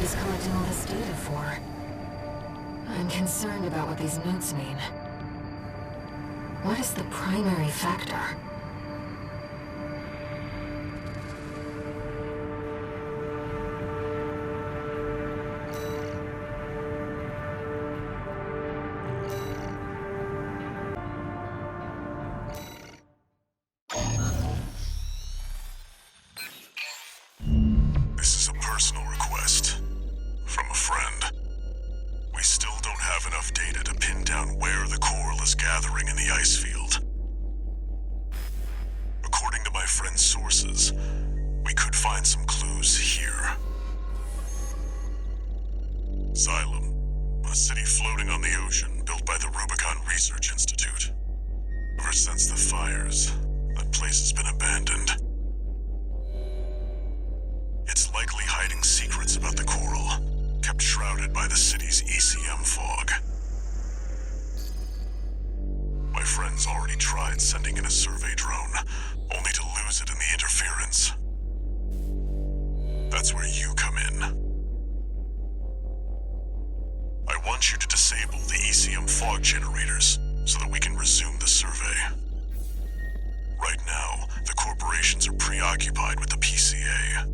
he's collecting all this data for? I'm concerned about what these notes mean. What is the primary factor? This is a personal request from a friend. We still don't have enough data to pin down where the coral is gathering in the ice field. According to my friend's sources, we could find some clues here. Xylem, a city floating on the ocean built by the Rubicon Research Institute. Ever since the fires, that place has been abandoned. It's likely hiding secrets about the coral, kept shrouded by the city's ECM fog. My friend's already tried sending in a survey drone, only to lose it in the interference. That's where you come in. I want you to disable the ECM fog generators so that we can resume the survey. Right now, the corporations are preoccupied with the PCA.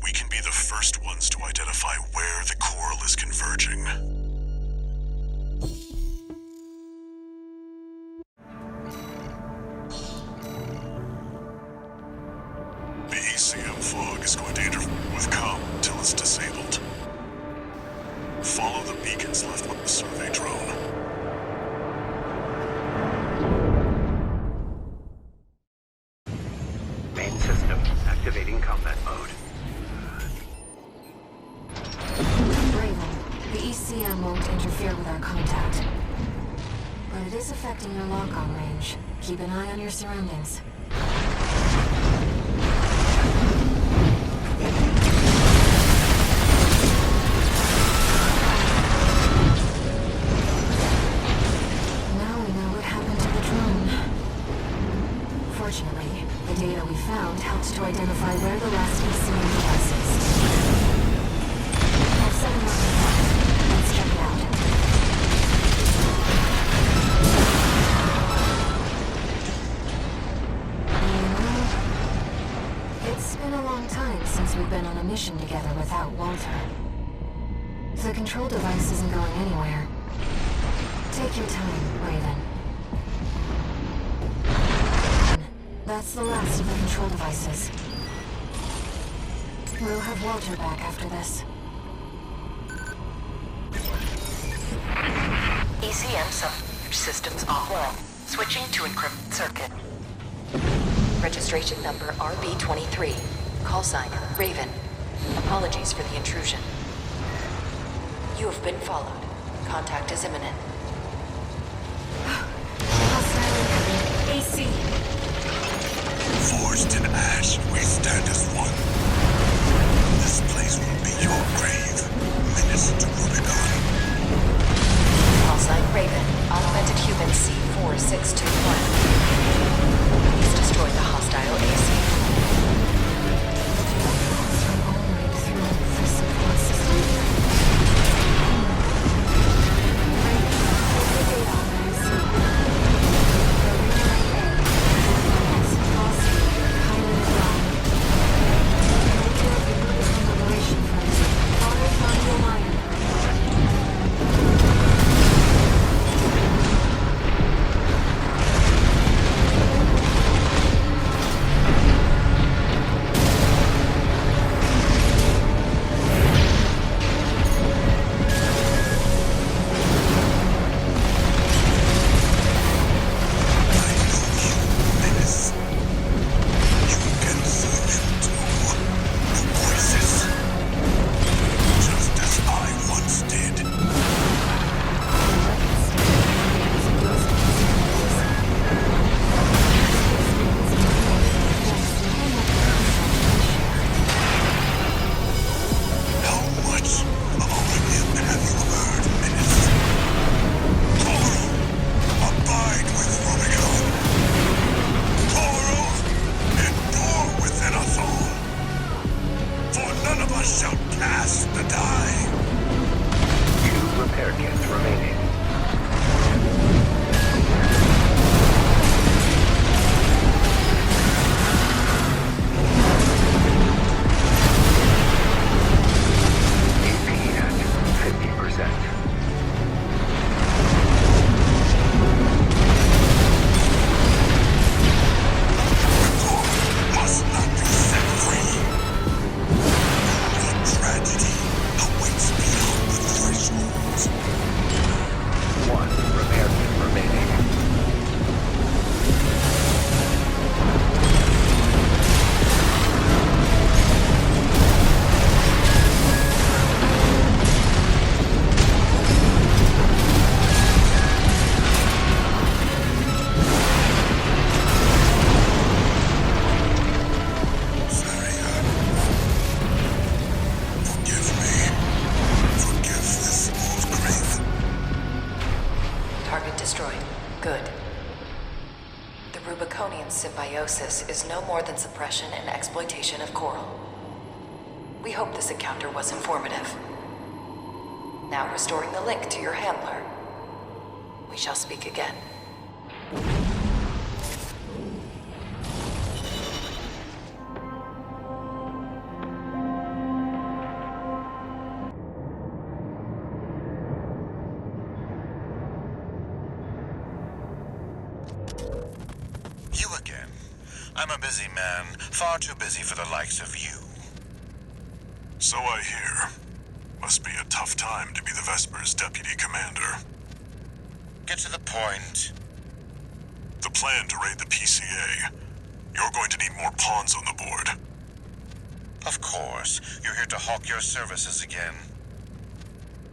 We can be the first ones to identify where the coral is converging. The ECM fog is going to interfere with comm until it's disabled. Follow the beacons left with the survey drone. Main system activating combat mode. The ECM won't interfere with our contact. But it is affecting your lock-on range. Keep an eye on your surroundings. Now we know what happened to the drone. Fortunately, the data we found helped to identify where the last ECM device is. I've set him up in front. Let's check it out. It's been a long time since we've been on a mission together without Walter. The control device isn't going anywhere. Take your time, Raven. That's the last of the control devices. We'll have Walter back after this. ECM systems offline. Switching to encrypted circuit. Registration number RB23. Call sign Raven. Apologies for the intrusion. You have been followed. Contact is imminent. Hostile AC. Forged in ash, we stand as one. This place will be your grave. Menace to Rubicon. Call sign Raven. Augmented human C4621. Please destroy the hostile AC. was no more than suppression and exploitation of coral. We hope this encounter was informative. Now restoring the link to your handler. We shall speak again. You again. I'm a busy man, far too busy for the likes of you. So I hear. Must be a tough time to be the Vesper's deputy commander. Get to the point. The plan to raid the PCA. You're going to need more pawns on the board. Of course, you're here to hawk your services again.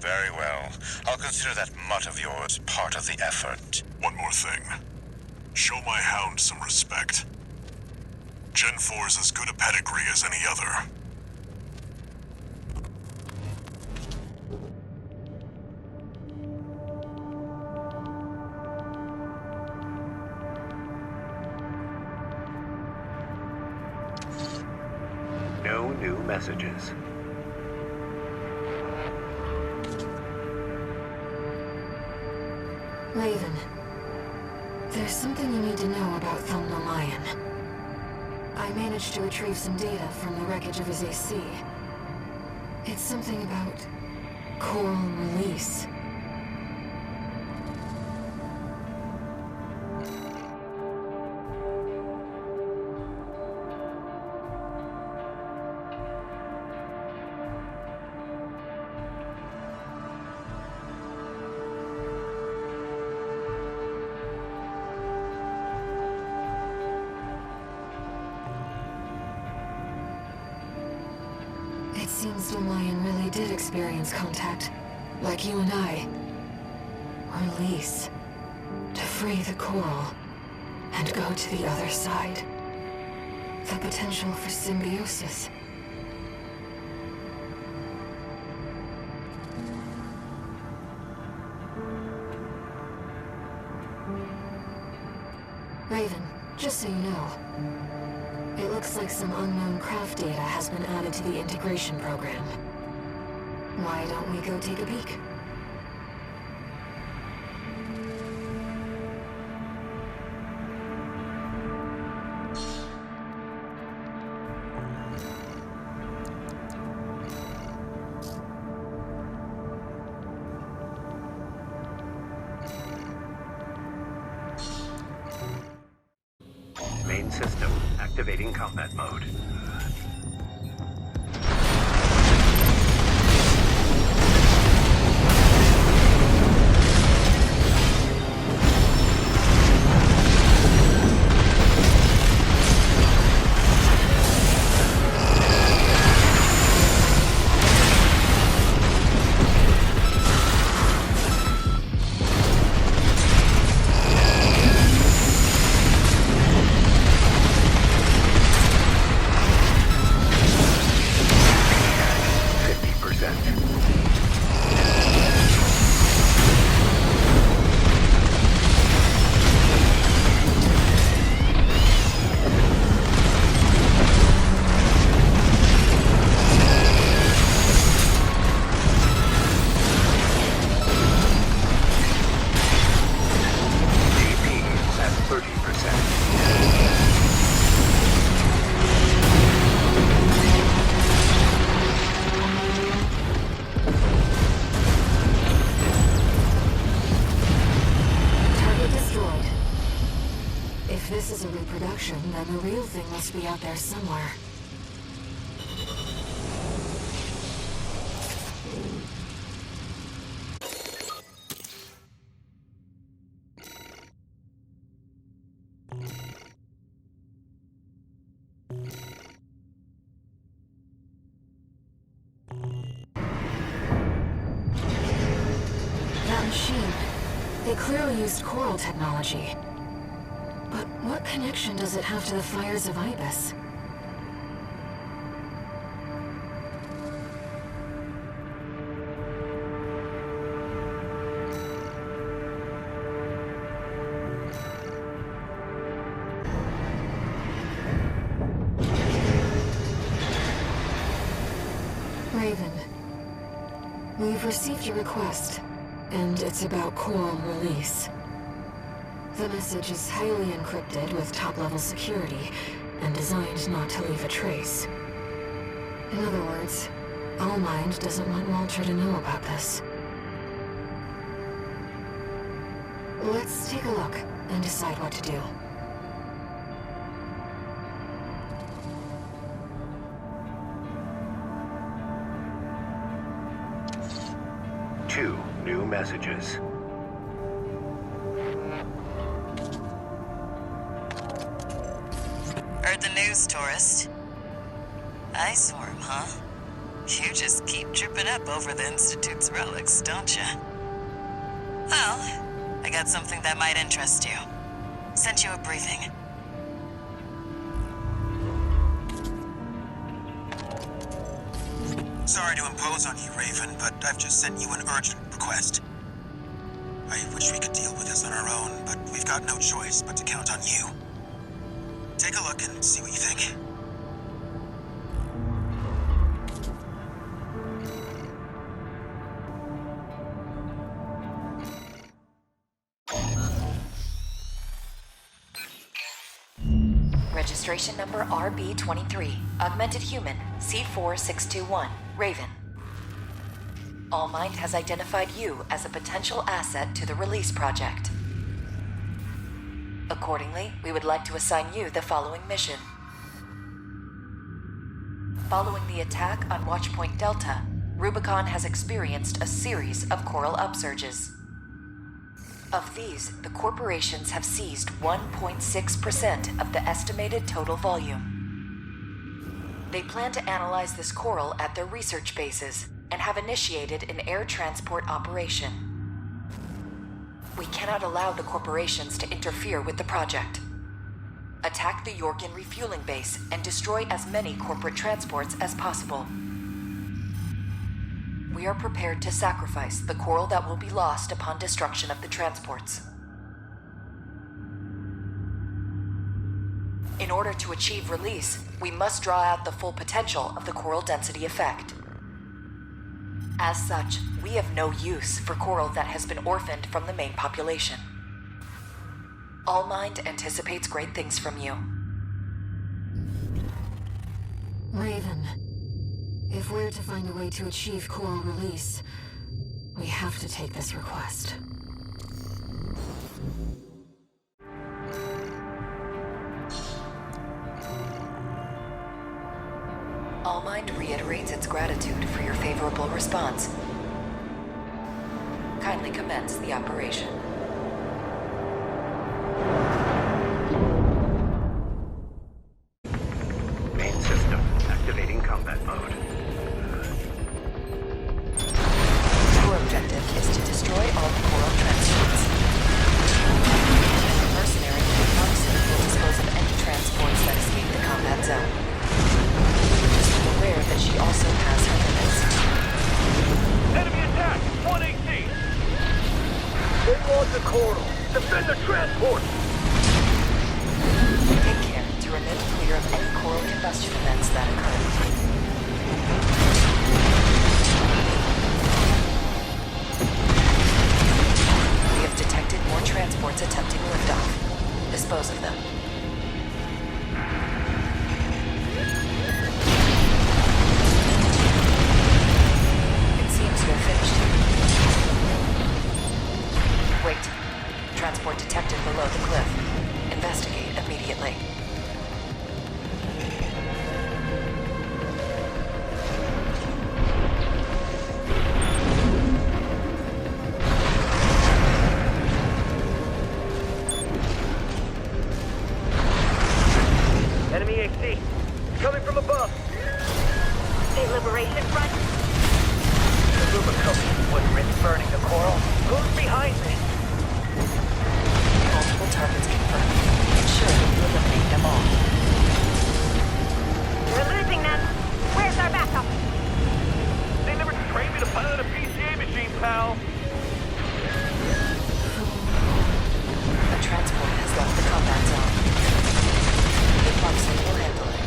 Very well. I'll consider that mutt of yours part of the effort. One more thing. Show my hound some respect. Gen 4's as good a pedigree as any other. No new messages. Raven, there's something you need to know about Thumno Mayan. I managed to retrieve some data from the wreckage of his AC. It's something about coral release. It seems Mayan really did experience contact, like you and I. Release. To free the coral, and go to the other side. The potential for symbiosis. Raven, just so you know, it looks like some unknown craft data has been added to the integration program. Why don't we go take a peek? Main system activating combat mode. If this is a reproduction, then the real thing must be out there somewhere. That machine, they clearly used coral technology. But what connection does it have to the fires of Ibis? Raven, we've received your request, and it's about coral release. The message is highly encrypted with top-level security, and designed not to leave a trace. In other words, Allmind doesn't want Walter to know about this. Let's take a look and decide what to do. Two new messages. Heard the news, tourist. Ice worm, huh? You just keep tripping up over the Institute's relics, don't you? Well, I got something that might interest you. Sent you a briefing. Sorry to impose on you, Raven, but I've just sent you an urgent request. I wish we could deal with this on our own, but we've got no choice but to count on you. Take a look and see what you think. Registration number RB23, Augmented Human, C4621, Raven. Allmind has identified you as a potential asset to the release project. Accordingly, we would like to assign you the following mission. Following the attack on Watchpoint Delta, Rubicon has experienced a series of coral upsurges. Of these, the corporations have seized 1.6% of the estimated total volume. They plan to analyze this coral at their research bases and have initiated an air transport operation. We cannot allow the corporations to interfere with the project. Attack the Yorkin refueling base and destroy as many corporate transports as possible. We are prepared to sacrifice the coral that will be lost upon destruction of the transports. In order to achieve release, we must draw out the full potential of the coral density effect. As such, we have no use for coral that has been orphaned from the main population. Allmind anticipates great things from you. Raven, if we're to find a way to achieve coral release, we have to take this request. Allmind reiterates its gratitude for your favorable response. Kindly commence the operation. Main system activating combat mode. Your objective is to destroy all the coral transports. The mercenary will dispose of any transports that escape the combat zone. Just be aware that she also has her limits. Enemy attack! 118! They want the coral! Defend the transport! Take care to remain clear of any coral combustion events that occur. We have detected more transports attempting liftoff. Dispose of them. It seems you have finished. Wait. Transport detected below the cliff. Investigate immediately. Enemy AC! Coming from above! The Liberation Front? The Rubicon was risk burning the coral. Who's behind this? Multiple targets confirmed. Ensure that you eliminate them all. We're losing them. Where's our backup? They never trained me to pilot a PCA machine, pal! A transport has left the combat zone. The Foxen will handle it.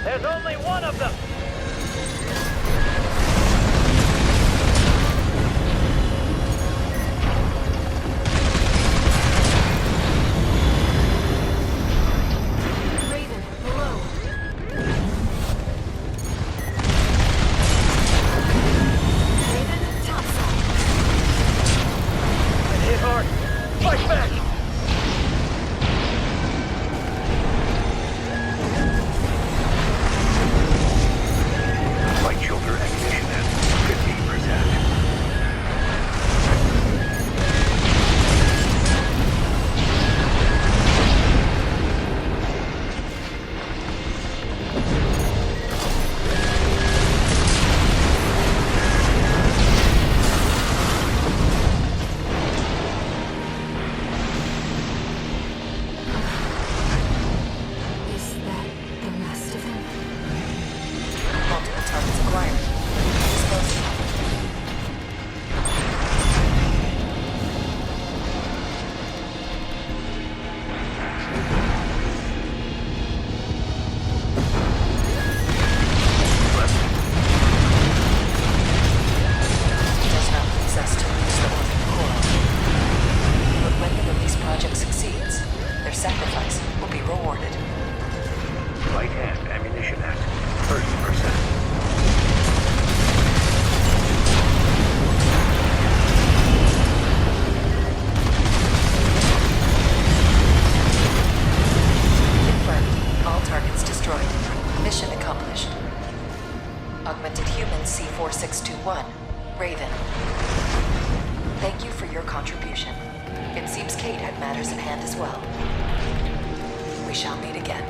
There's only one of them! Raven, below. Raven, topside. Been hit hard. Fight back! Light shoulder ammunition at 15%. Is that the last of them? Multiple targets acquired. Disposed. It does not please us to release the orphan coral. But when the release project succeeds, their sacrifice will be rewarded. Light hand ammunition at 30%. Confirmed. All targets destroyed. Mission accomplished. Augmented Human C4621, Raven. Thank you for your contribution. It seems Kate had matters at hand as well. We shall meet again.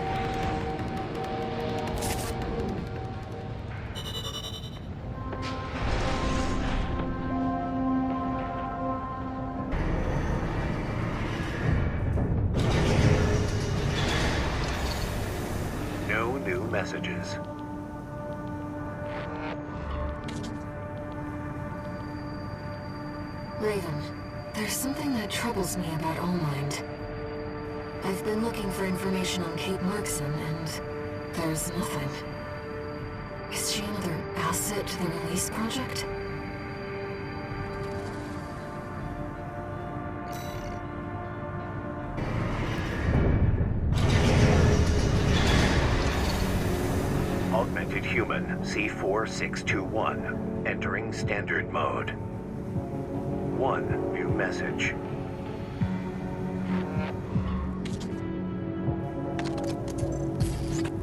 No new messages. Raven, there's something that troubles me about Allmind. I've been looking for information on Kate Markson, and there's nothing. Is she another asset to the release project? Augmented human C4621. Entering standard mode. One new message.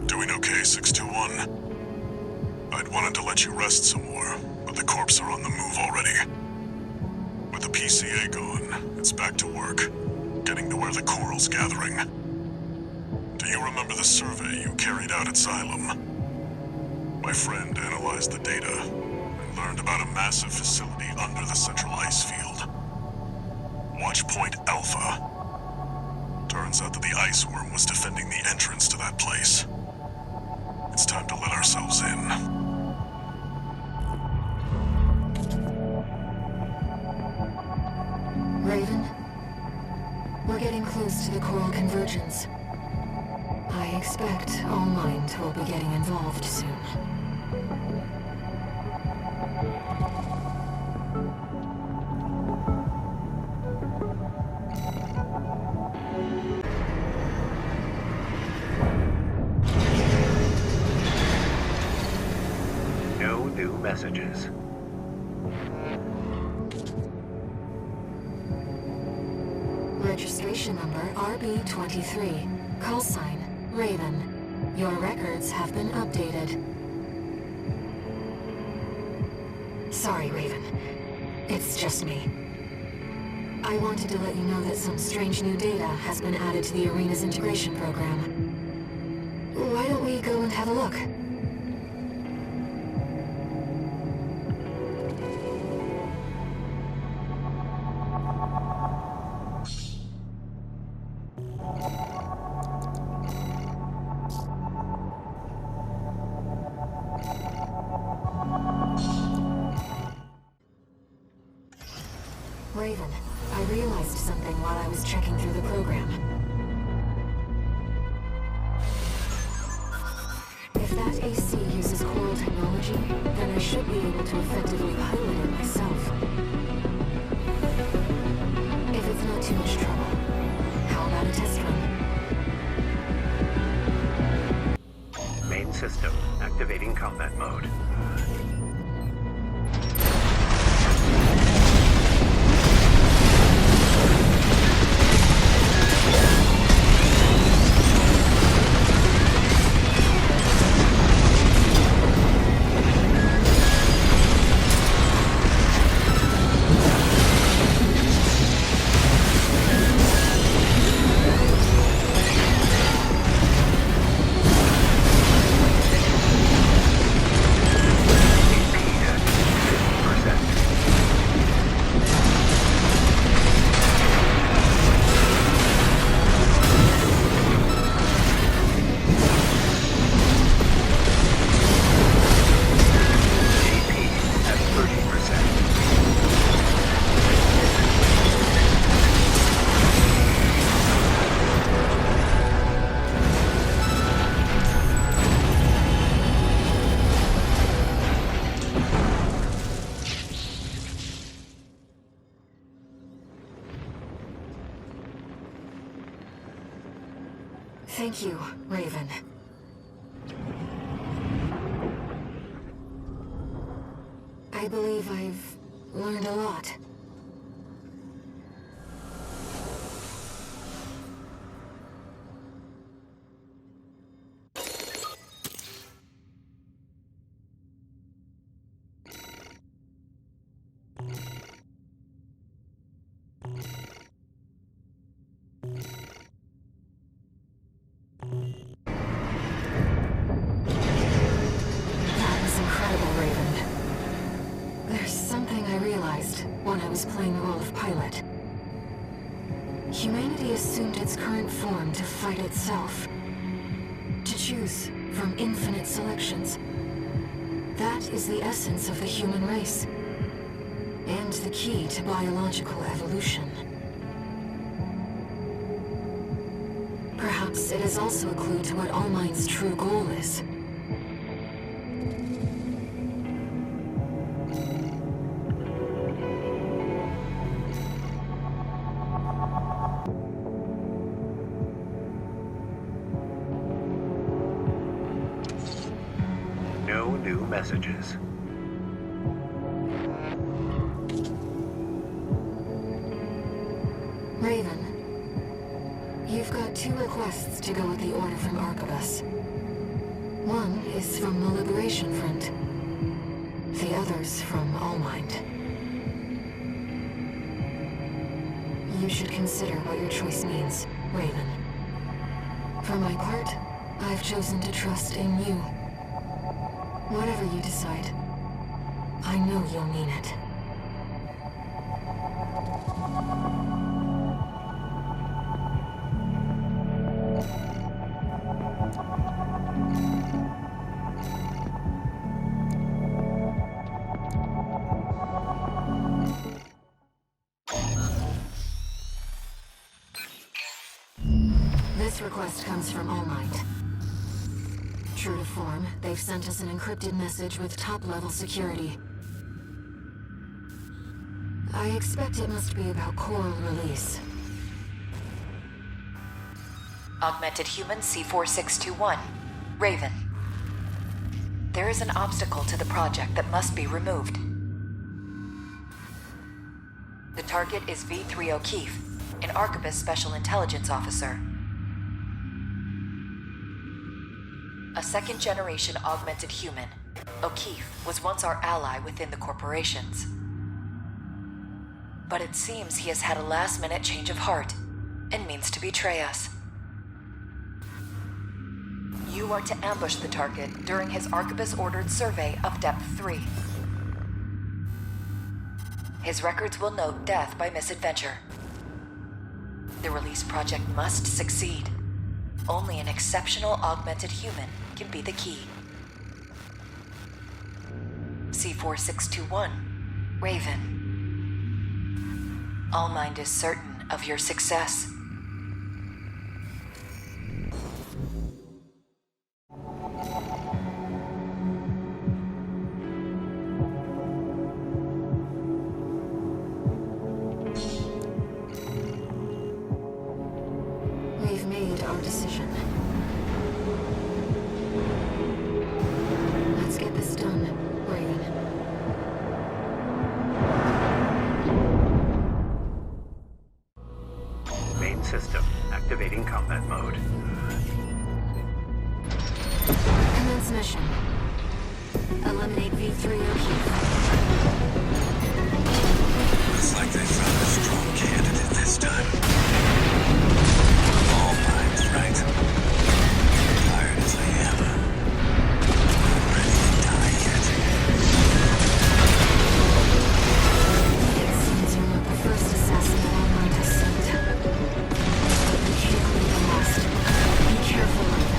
Doing okay, 621? I'd wanted to let you rest some more, but the corps are on the move already. With the PCA gone, it's back to work, getting to where the coral's gathering. Do you remember the survey you carried out at Xylem? My friend analyzed the data and learned about a massive facility under the central ice field. Watch Point Alpha. Turns out that the ice worm was defending the entrance to that place. It's time to let ourselves in. Raven? We're getting close to the coral convergence. I expect Allmind will be getting involved soon. No new messages. Registration number RB23. Call sign Raven. Your records have been updated. Sorry, Raven. It's just me. I wanted to let you know that some strange new data has been added to the arena's integration program. Why don't we go and have a look? Raven, I realized something while I was checking through the program. If that AC uses coral technology, then I should be able to effectively pilot it myself. If it's not too much trouble, how about a test run? Main system activating combat mode. Thank you, Raven. I believe I've learned a lot. Playing the role of pilot. Humanity assumed its current form to fight itself. To choose from infinite selections. That is the essence of the human race. And the key to biological evolution. Perhaps it is also a clue to what Allmind's true goal is. Messages. Raven, you've got 2 requests to go with the order from Arquebus. One is from the Liberation Front. The other's from Allmind. You should consider what your choice means, Raven. For my part, I've chosen to trust in you. Whatever you decide, I know you'll mean it. This request comes from Allmind. True to form, they've sent us an encrypted message with top-level security. I expect it must be about coral release. Augmented Human C4621. Raven. There is an obstacle to the project that must be removed. The target is V3 O'Keefe, an Arquebus Special Intelligence Officer. A second-generation augmented human, O'Keefe was once our ally within the corporations. But it seems he has had a last-minute change of heart and means to betray us. You are to ambush the target during his Arquebus-ordered survey of Depth 3. His records will note death by misadventure. The release project must succeed. Only an exceptional augmented human can be the key. C4621, Raven. Allmind is certain of your success. our decision. Let's get this done, Raven. Main system activating combat mode. Commence mission. Eliminate V3 O'Keefe. Looks like they found a strong candidate this time. All minds, right? Tired as I am. Not ready to die yet. It seems you're not the first assassin that All Might has sent. You can't be the last. Be careful, Raven.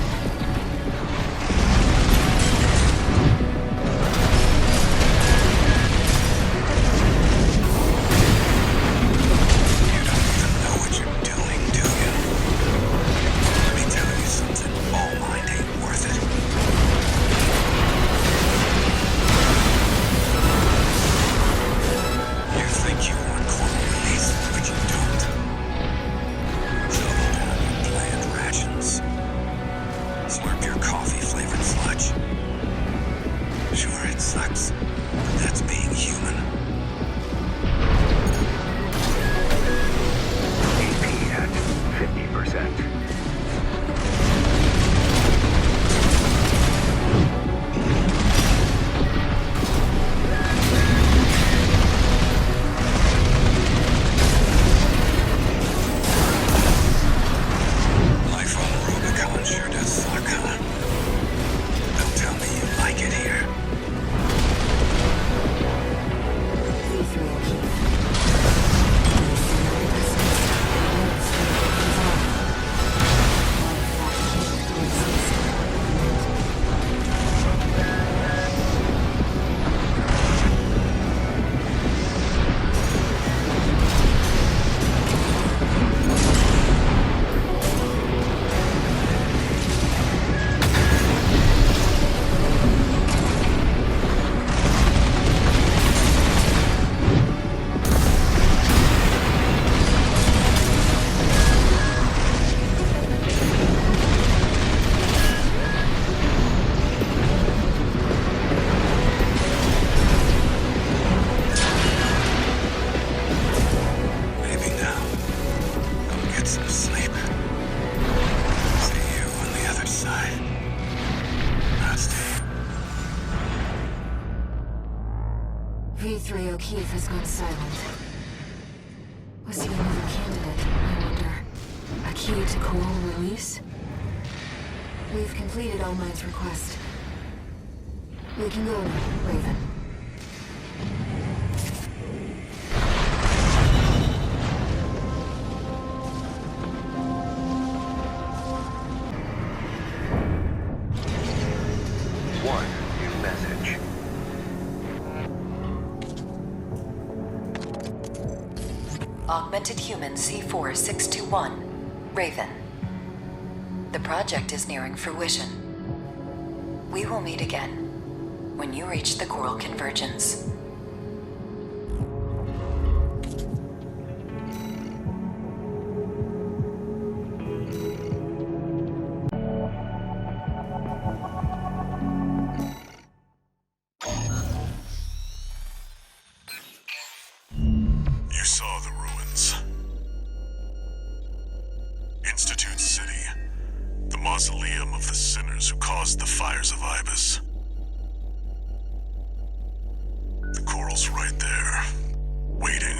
Life on Rubicon sure does suck, huh? Don't tell me you like it here. V3 O'Keefe. V3 O'Keefe has gone silent. Was he another candidate, I wonder? A key to coral release? We've completed All Might's request. We can go now, Raven. One new message. Augmented Human C4621, Raven. The project is nearing fruition. We will meet again when you reach the Coral Convergence. You saw the ruins. Institute City. The mausoleum of the sinners who caused the fires of Ibis. The coral's right there, waiting.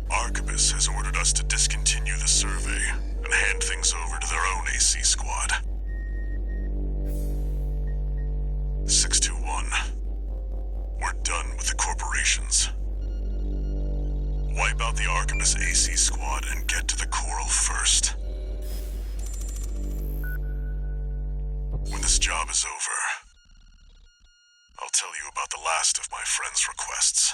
Arquebus has ordered us to discontinue the survey and hand things over to their own AC squad. 621. We're done with the corporations. Wipe out the Arquebus AC squad and get to the coral first. When this job is over, I'll tell you about the last of my friend's requests.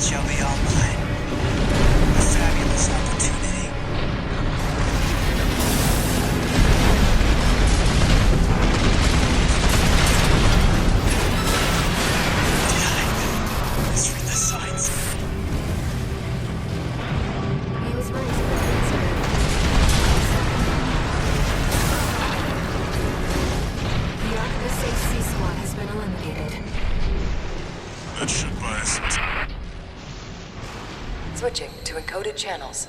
It shall be all mine. A fabulous opportunity. Misread the signs. He was right to that incident. The Archivist AC squad has been eliminated. That should buy us some time. Switching to encoded channels.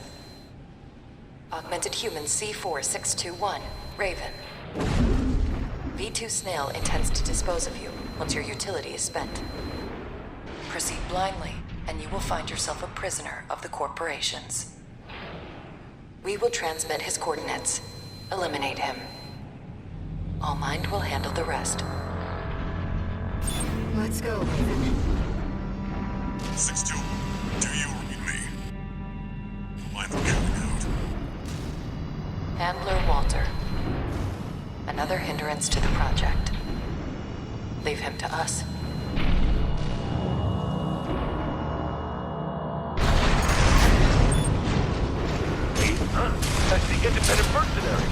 Augmented Human C4621, Raven. V2 Snail intends to dispose of you once your utility is spent. Proceed blindly, and you will find yourself a prisoner of the corporations. We will transmit his coordinates. Eliminate him. All Mind will handle the rest. Let's go, Raven. 6-2, do you read me? Mind the coming out. Handler Walter. Another hindrance to the project. Leave him to us. Wait, huh? That's the independent mercenary.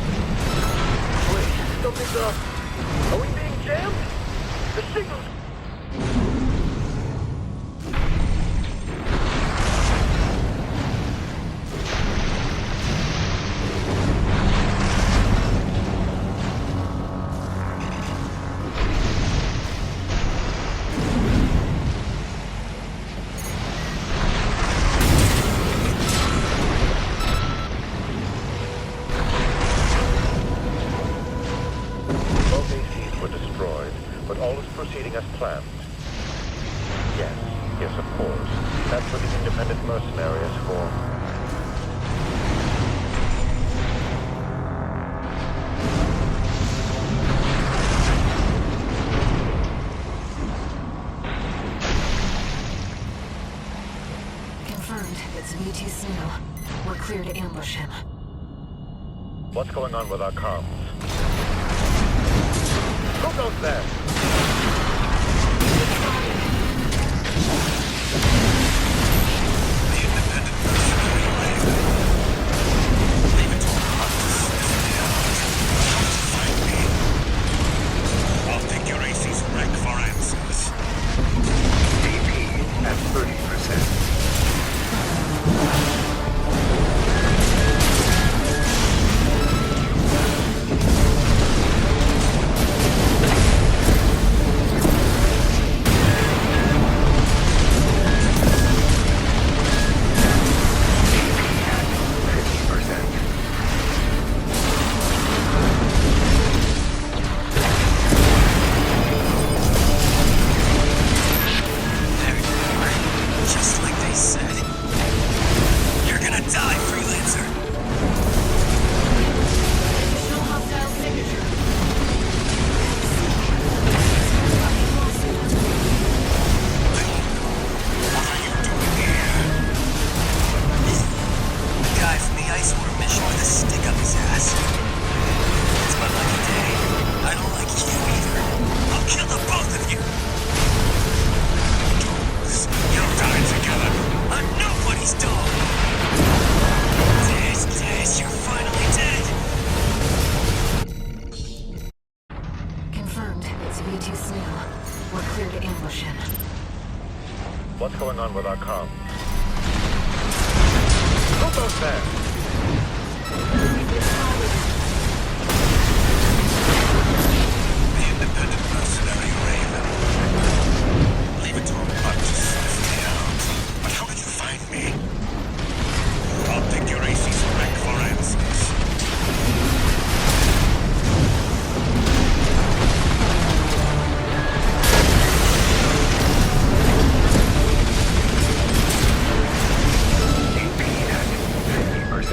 Wait, something's, are we being jammed? The signal's... Both ACs were destroyed, but all is proceeding as planned. Yes, of course. That's what the independent mercenary is for. Confirmed. It's V2 Snail. We're clear to ambush him. What's going on with our comms? Who goes there? The independent mercenary Raven. Leave it to a hunt to sniff me out. How to find me? I'll take your AC's wreck for answers. DP at 30%. Just like they said. You're gonna die, freelancer. Additional hostile signature. What are you doing here? The guy from the Iceworm mission with a stick up his ass. It's my lucky day. I don't like you either. I'll kill the both of you. Dogs, you'll die together. I'm nobody's dog. Des, you're finally dead. Confirmed. It's V2 Snail. We're clear to ambush him. What's going on with our comms? Who goes there? The independent mercenary Raven. Leave it to a butt to sniff me out. But how did you find me? I'll take your AC's wreck for answers. DP at 50%.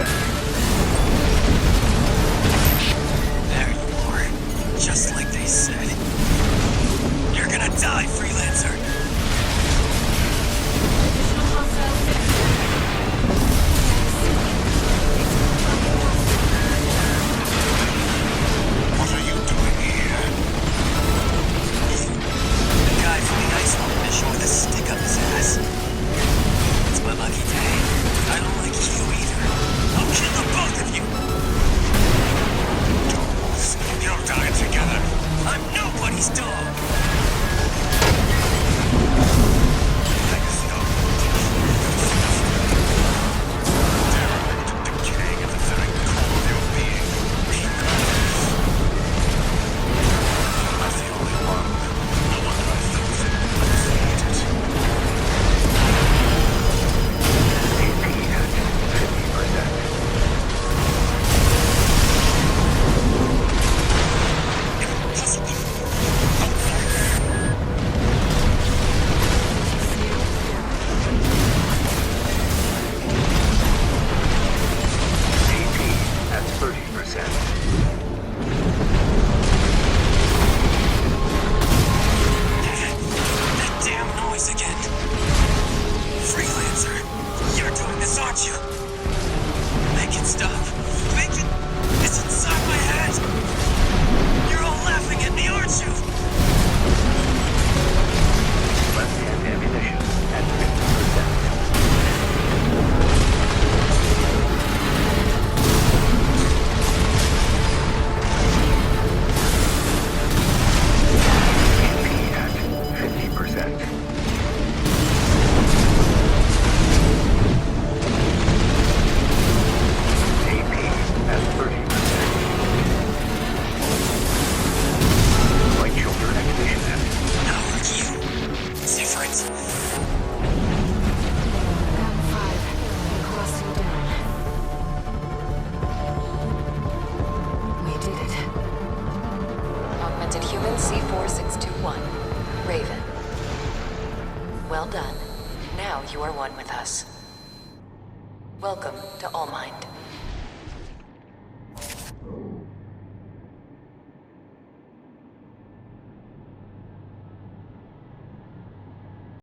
set. AP at 30%. Right shoulder activation set. How are you? Different. Round 5. We crossed you down. We did it. Augmented human C4621. Raven. Well done. Now you are one with us. Welcome to All Mind.